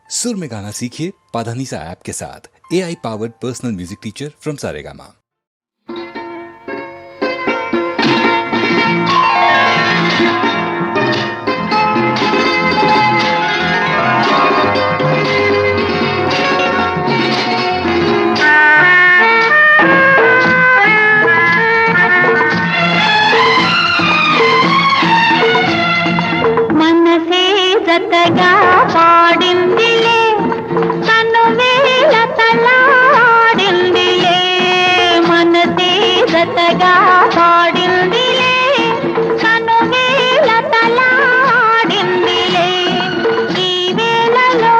सुर में गाना सीखिए पाधानीसा ऐप के साथ। AI powered personal music teacher from Saregama. మనసే జతగా పాడిందిలే కనువేల తలాడిందిలే మనసే జతగా పాడిందిలే కనువేల తలాడిందిలే ఈ వేళలో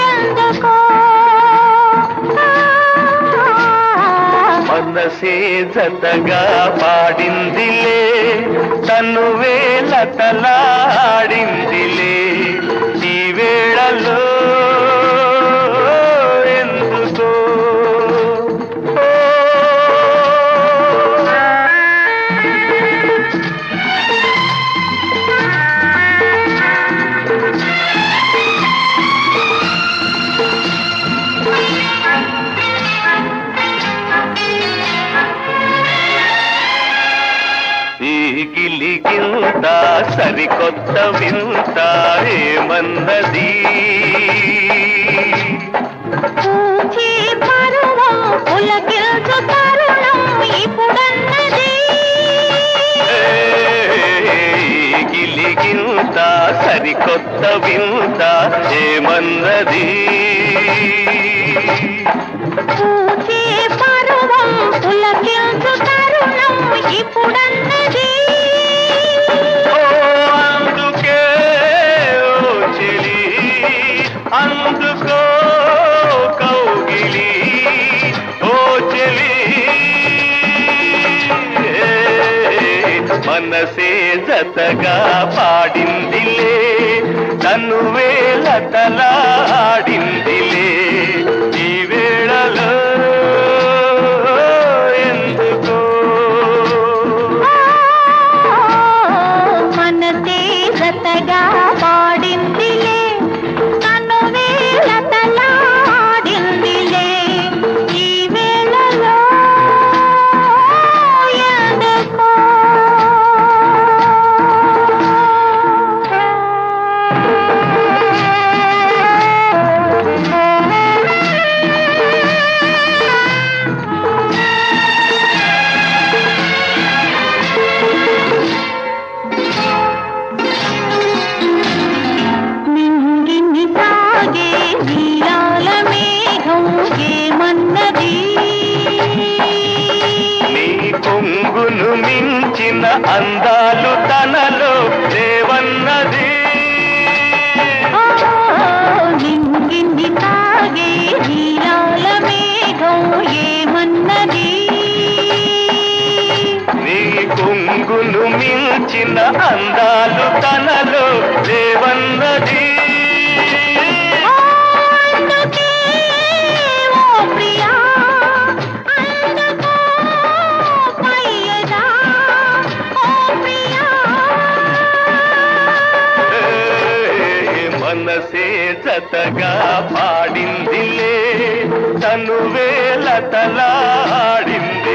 ఎందుకో మనసే జతగా పాడిందిలే తనువేల తలాడిందిలే ఈ వేళలో ఎందుకో ఈ గిలిగింత సరికొత్త వింత ఏమన్నది పూచే పరువం పులకిల్చు తరుణం ఇప్పుడన్నది గిలిగింత సరికొత్త వింత ఏమన్నది పూచే పరువం పులకిల్చు తరుణం ఇప్పుడన్నది అందుకే ఓ చెలి అందుకో కౌగిలి ఓ చెలి మనసే జతగా పాడిందిలే తనువేల తలాడిందిలే ఈ వేళలో ఎందుకో మనసే జతగా పాడిందిలే కనువేల తలాడిందిలే ఈ వేళలో ఎందుకో నింగిని సాగే నీలాల మేఘం ఏమన్నది నీ కొంగును మించిన అందాలు తనలో దేవన్నది ఓ నింగిని సాగే నీలాల మేఘం ఏమన్నది నీ కొంగును మించిన అందాలు తనలో దేవన్నది అందుకే ఓ ప్రియా అందుకో పయ్యదా ఓ ప్రియా మనసే జతగా పాడిందిలే తనువేల తలాడింది